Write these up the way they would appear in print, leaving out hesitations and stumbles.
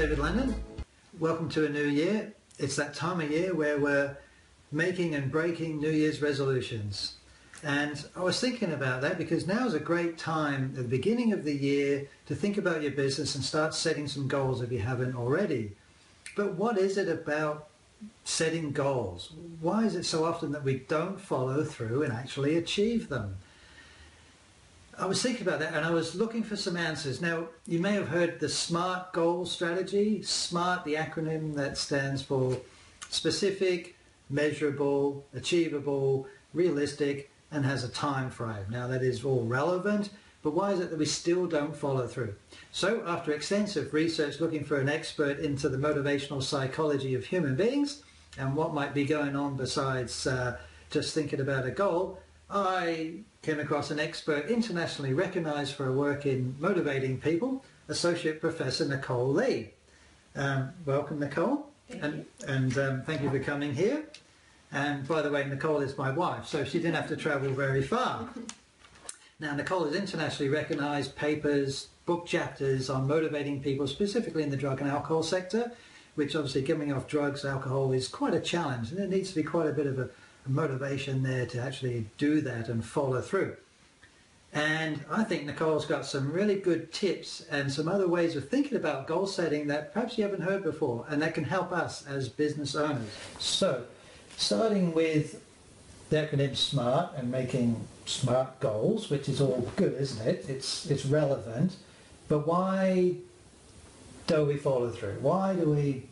David Lennon. Welcome to a new year. It's that time of year where we're making and breaking New Year's resolutions. And I was thinking about that because now is a great time at the beginning of the year to think about your business and start setting some goals if you haven't already. But what is it about setting goals? Why is it so often that we don't follow through and actually achieve them? I was thinking about that and I was looking for some answers. Now, you may have heard the SMART goal strategy. SMART, the acronym that stands for specific, measurable, achievable, realistic, and has a time frame. Now, that is all relevant, but why is it that we still don't follow through? So, after extensive research looking for an expert into the motivational psychology of human beings and what might be going on besides just thinking about a goal, I came across an expert internationally recognized for her work in motivating people, Assoc Professor Nicole Lee. Welcome, Nicole. Thank you for coming here. And by the way, Nicole is my wife, so she didn't have to travel very far. Now, Nicole has internationally recognized papers, book chapters on motivating people, specifically in the drug and alcohol sector, which obviously giving off drugs, alcohol is quite a challenge, and there needs to be quite a bit of a motivation there to actually do that and follow through. And I think Nicole's got some really good tips and some other ways of thinking about goal setting that perhaps you haven't heard before and that can help us as business owners. So, starting with the acronym SMART and making SMART goals, which is all good, isn't it? It's relevant, but why don't we follow through? Why do we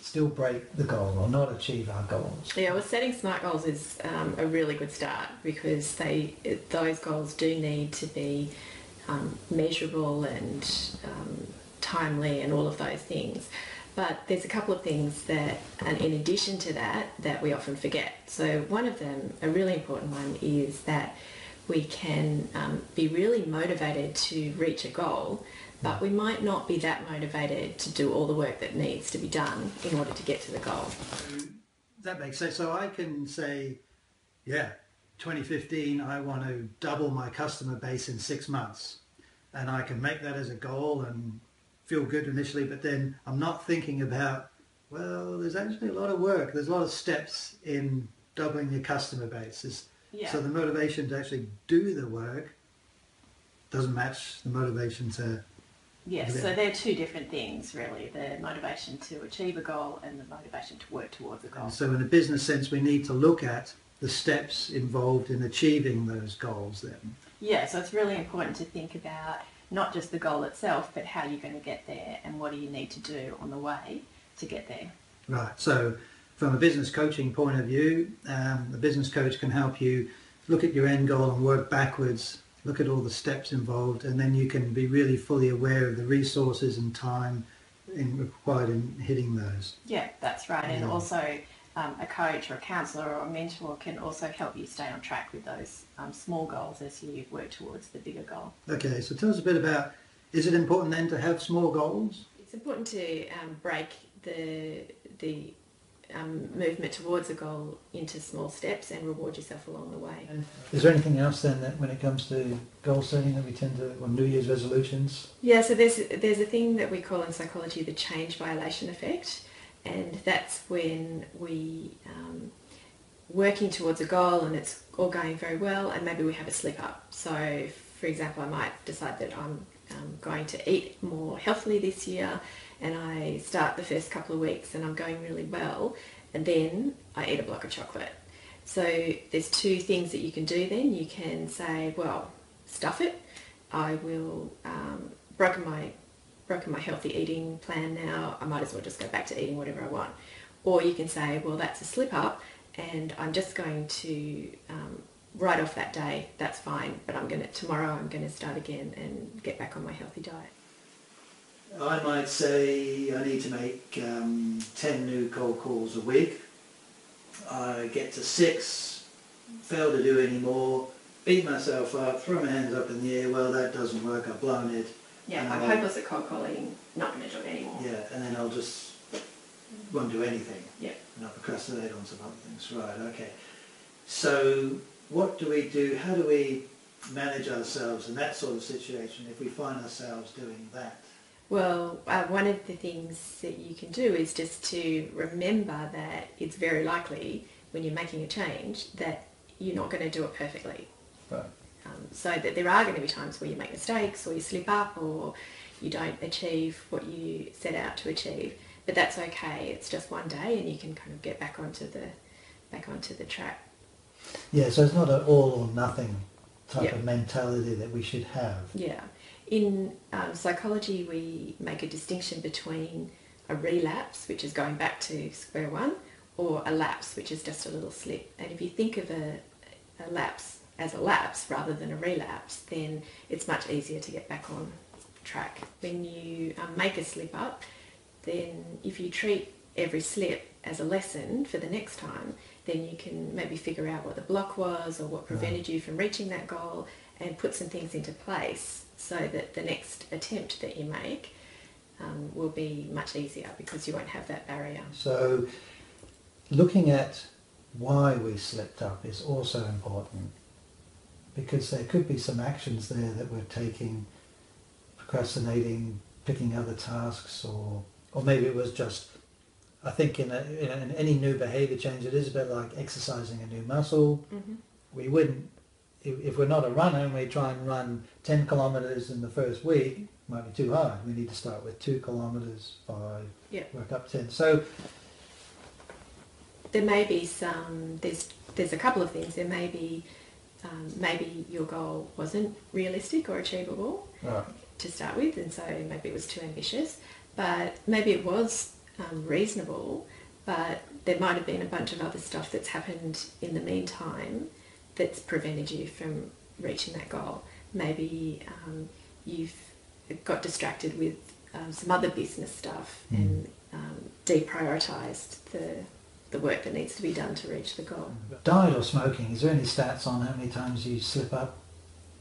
still break the goal or not achieve our goals? Yeah, well, setting SMART goals is a really good start because those goals do need to be measurable and timely and all of those things. But there's a couple of things that, and in addition to that we often forget. So one of them, a really important one, is that we can be really motivated to reach a goal, but we might not be that motivated to do all the work that needs to be done in order to get to the goal. That makes sense. So I can say, yeah, 2015, I want to double my customer base in 6 months. And I can make that as a goal and feel good initially, but then I'm not thinking about, well, there's actually a lot of work. There's a lot of steps in doubling your customer base. Yeah. So the motivation to actually do the work doesn't match the motivation to... Yes, so they're two different things really, the motivation to achieve a goal and the motivation to work towards a goal. And so in a business sense, we need to look at the steps involved in achieving those goals then. Yeah, so it's really important to think about not just the goal itself, but how you're going to get there and what do you need to do on the way to get there. Right, so from a business coaching point of view, the business coach can help you look at your end goal and work backwards, look at all the steps involved, and then you can be really fully aware of the resources and time required in hitting those. Yeah, that's right. And also a coach or a counsellor or a mentor can also help you stay on track with those small goals as you work towards the bigger goal. Okay, so tell us a bit about, is it important then to have small goals? It's important to break the movement towards a goal into small steps and reward yourself along the way. Is there anything else then that when it comes to goal setting that we tend to, or New Year's resolutions? Yeah, so there's a thing that we call in psychology the change violation effect, and that's when we working towards a goal and it's all going very well and maybe we have a slip up. So for example, I might decide that I'm going to eat more healthily this year, and I start the first couple of weeks and I'm going really well, and then I eat a block of chocolate. So there's two things that you can do then. You can say, well, stuff it. I will broken my healthy eating plan now. I might as well just go back to eating whatever I want. Or you can say, well, that's a slip up and I'm just going to write off that day. That's fine, but tomorrow I'm going to start again and get back on my healthy diet. I might say I need to make 10 new cold calls a week. I get to 6, fail to do any more, beat myself up, throw my hands up in the air, well that doesn't work, I've blown it. Yeah, I'm hopeless at cold calling, not going to do it anymore. Yeah, and then I'll just won't do anything. Yeah. And I'll procrastinate on some other things. Right, okay. So what do we do? How do we manage ourselves in that sort of situation if we find ourselves doing that? Well, one of the things that you can do is just to remember that it's very likely when you're making a change that you're not going to do it perfectly. Right. So that there are going to be times where you make mistakes or you slip up or you don't achieve what you set out to achieve. But that's okay. It's just one day, and you can kind of get back onto the track. Yeah, so it's not an all or nothing type Yeah. of mentality that we should have. Yeah. In psychology, we make a distinction between a relapse, which is going back to square one, or a lapse, which is just a little slip. And if you think of a lapse as a lapse rather than a relapse, then it's much easier to get back on track. When you make a slip up, then if you treat every slip as a lesson for the next time, then you can maybe figure out what the block was or what prevented you from reaching that goal, and put some things into place so that the next attempt that you make will be much easier because you won't have that barrier. So looking at why we slipped up is also important, because there could be some actions there that we're taking, procrastinating, picking other tasks, or maybe it was just, I think in any new behaviour change, it is a bit like exercising a new muscle. Mm-hmm. We wouldn't, if we're not a runner and we try and run 10 kilometres in the first week, it might be too hard. We need to start with 2 kilometres, 5, work up 10. So there may be some, there's a couple of things. There may be, maybe your goal wasn't realistic or achievable to start with, and so maybe it was too ambitious, but maybe it was reasonable, but there might have been a bunch of other stuff that's happened in the meantime that's prevented you from reaching that goal. Maybe you've got distracted with some other business stuff and deprioritised the work that needs to be done to reach the goal. Diet or smoking, is there any stats on how many times you slip up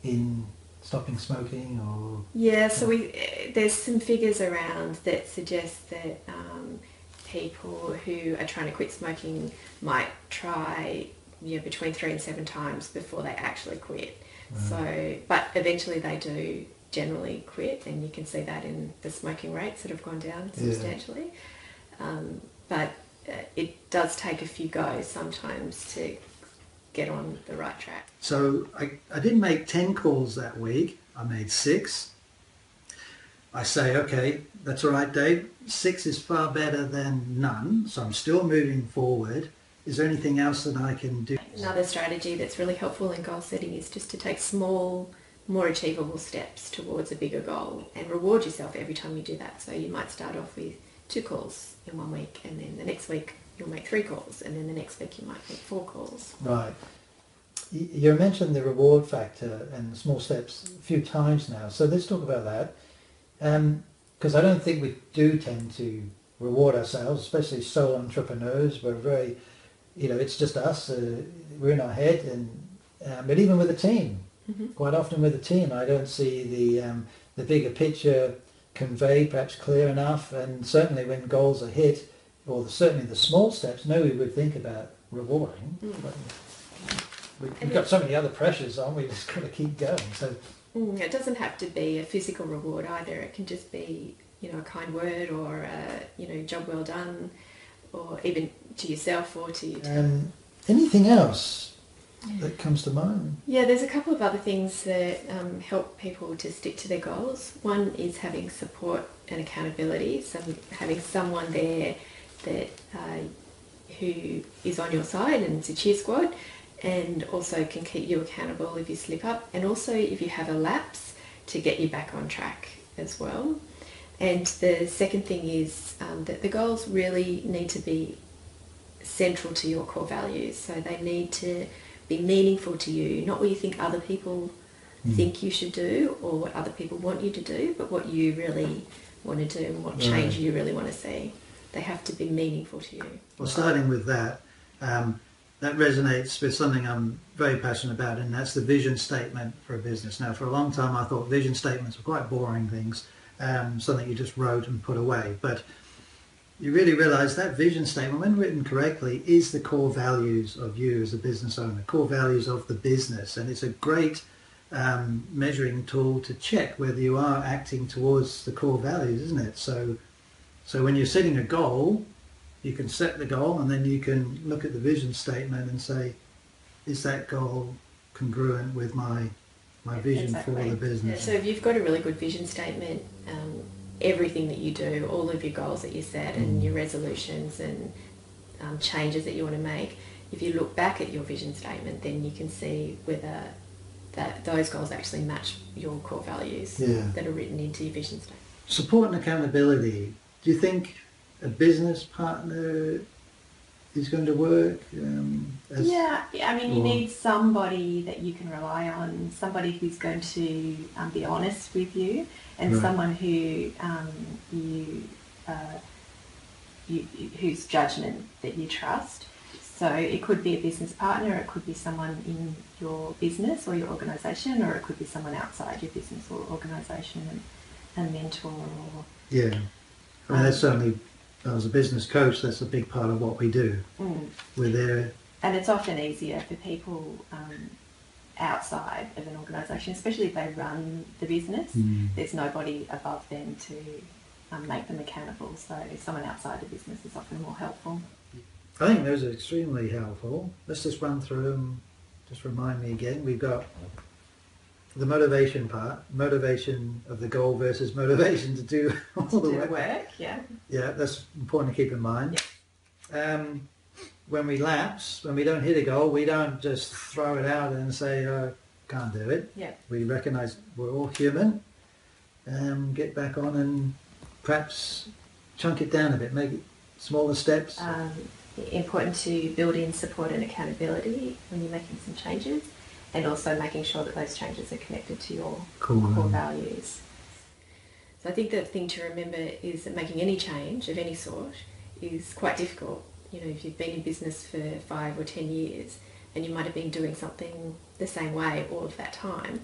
in stopping smoking? Or yeah, so there's some figures around that suggest that people who are trying to quit smoking might try between 3 and 7 times before they actually quit. So, but eventually they do generally quit, and you can see that in the smoking rates that have gone down substantially. But it does take a few goes sometimes to get on the right track. So I didn't make 10 calls that week. I made 6. I say, okay, that's all right, Dave. 6 is far better than none, so I'm still moving forward. Is there anything else that I can do? Another strategy that's really helpful in goal setting is just to take small, more achievable steps towards a bigger goal and reward yourself every time you do that. So you might start off with 2 calls in 1 week, and then the next week you'll make 3 calls, and then the next week you might make 4 calls. Right. You mentioned the reward factor and the small steps a few times now, so let's talk about that. Because I don't think we do tend to reward ourselves, especially solo entrepreneurs. We're very, it's just us. We're in our head, and but even with a team, quite often with a team, I don't see the bigger picture conveyed perhaps clear enough. And certainly when goals are hit, or certainly the small steps, no, we would think about rewarding. But we've got so many other pressures on. We just got to keep going. So. It doesn't have to be a physical reward either. It can just be, a kind word, or job well done, or even to yourself or to your team. Anything else that comes to mind? Yeah, there's a couple of other things that help people to stick to their goals. One is having support and accountability. So having someone there that who is on your side, and it's a cheer squad, and also can keep you accountable if you slip up, and also if you have a lapse, to get you back on track as well. And the second thing is that the goals really need to be central to your core values. So they need to be meaningful to you, not what you think other people think you should do or what other people want you to do, but what you really want to do and what change you really want to see. They have to be meaningful to you. Well, starting with that, that resonates with something I'm very passionate about, and that's the vision statement for a business. Now, for a long time I thought vision statements were quite boring things, something you just wrote and put away. But you really realise that vision statement, when written correctly, is the core values of you as a business owner, core values of the business. And it's a great measuring tool to check whether you are acting towards the core values, isn't it? So when you're setting a goal, you can set the goal and then you can look at the vision statement and say, is that goal congruent with my vision for the business? So if you've got a really good vision statement, everything that you do, all of your goals that you set and your resolutions and changes that you want to make, if you look back at your vision statement, then you can see whether those goals actually match your core values that are written into your vision statement. Support and accountability. Do you think a business partner is going to work? You need somebody that you can rely on, somebody who's going to be honest with you, and someone who whose judgment that you trust. So it could be a business partner, it could be someone in your business or your organisation, or it could be someone outside your business or organisation, a mentor or... Yeah. I mean, that's certainly, as a business coach, that's a big part of what we do. We're there. And it's often easier for people outside of an organisation, especially if they run the business. There's nobody above them to make them accountable. So someone outside the business is often more helpful. I think those are extremely helpful. Let's just run through them. Just remind me again. We've got the motivation part, motivation of the goal versus motivation to do all the work. Yeah, that's important to keep in mind. When we lapse, when we don't hit a goal, we don't just throw it out and say, can't do it. We recognise we're all human. Get back on and perhaps chunk it down a bit, make it smaller steps. Important to build in support and accountability when you're making some changes, and also making sure that those changes are connected to your core values. So I think the thing to remember is that making any change of any sort is quite difficult. You know, if you've been in business for 5 or 10 years and you might have been doing something the same way all of that time,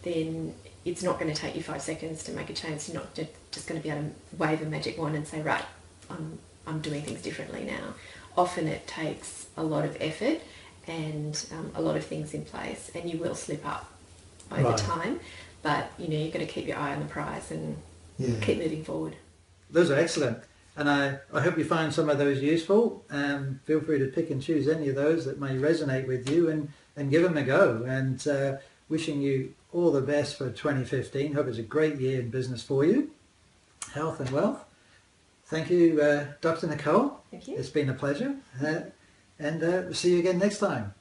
then it's not going to take you 5 seconds to make a change. You're not just going to be able to wave a magic wand and say, right, I'm doing things differently now. Often it takes a lot of effort and a lot of things in place, and you will slip up over time, but you've got to keep your eye on the prize and keep moving forward. Those are excellent, and I hope you find some of those useful. Feel free to pick and choose any of those that may resonate with you and give them a go, and wishing you all the best for 2015. Hope it's a great year in business for you. Health and wealth. Thank you, Dr. Nicole. Thank you. It's been a pleasure. And see you again next time.